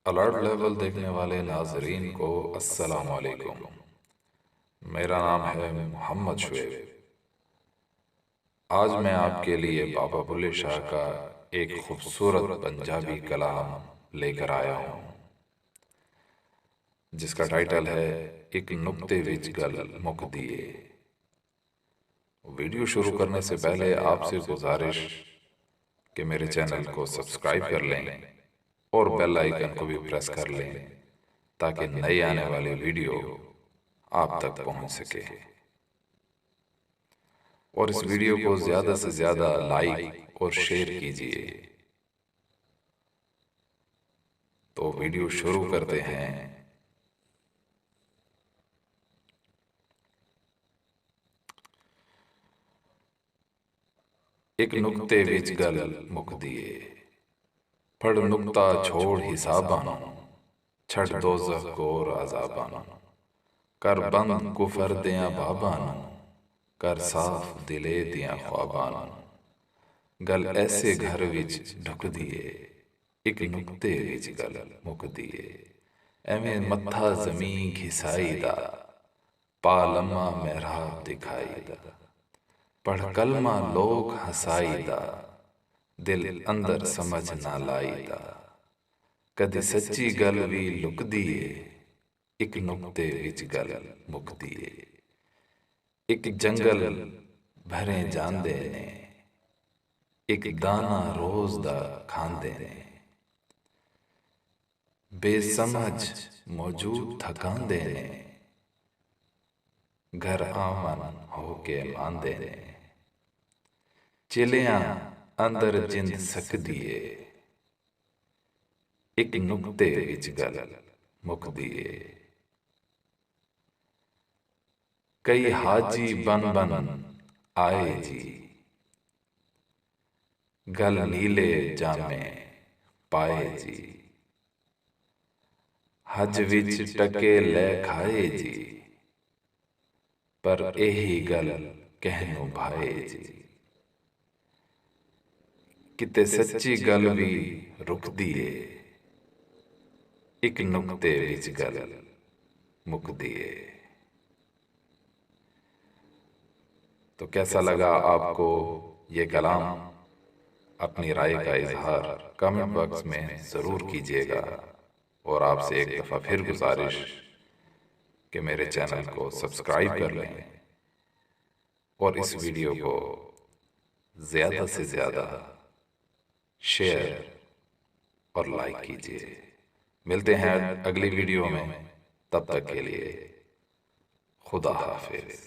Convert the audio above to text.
Alert level देखने वाले नाजरीन को अस्सलाम वालेकुम। मेरा नाम है मोहम्मद शुएब। आज मैं आपके लिए बाबा बुल्ले शाह का एक खूबसूरत पंजाबी कलाम लेकर आया हूँ, जिसका टाइटल है एक नुक्ते विच गल मुक दिए। वीडियो शुरू करने से पहले आपसे गुजारिश कि मेरे चैनल को सब्सक्राइब कर लें और बेल आइकन को भी प्रेस कर लें ताकि नए आने वाली वीडियो आप तक पहुंच सके। और इस वीडियो को ज़्यादा से ज़्यादा लाइक और शेयर कीजिए। तो वीडियो शुरू करते हैं। एक नुक्ते विच गल मुक दिए, पढ़ नुक्ता छोड़ हिसाबानो, छड़ दोज़ख और अज़ाबानो, कर बंद कुफर दियां बाबानो, कर साफ दिले दियां ख्वाबानो, गल ऐसे घर विच ढुक दिए, एक नुक्ते विच गल मुक दिए। एवें मत्था जमी घिसाई दा, पा लम्मा महराब दिखाई दा, पढ़ कलमा लोग हसाई दा, दिल अंदर समझ ना लाई दा, कदी सच्ची गल भी लुक दिए, एक नुक्ते विच गल मुक दिए। एक जंगल भरे जांदे ने, एक दाना रोज दा खांदे ने, बेसमझ मौजूद थकांदे ने, घर आमन होके मांदे ने, चिलियां अंदर जिंद सक दिए, एक नुक्ते विच गल मुक दिए। कई हाजी बन बन आए जी, गल नीले जामे पाए जी, हज विच टके लै खाए जी, पर यही गल कहनों भाए जी, किते सच्ची गल भी रुक दिए, एक नुक्ते विच गल मुक दिए। तो कैसा लगा आपको ये कलाम? अपनी राय का इजहार कमेंट बॉक्स में ज़रूर कीजिएगा। और आपसे एक दफ़ा फिर गुजारिश कि मेरे चैनल को सब्सक्राइब कर लें और इस वीडियो को ज़्यादा से ज़्यादा शेयर और लाइक कीजिए। मिलते हैं अगली वीडियो में, तब तक के लिए खुदा हाफिज।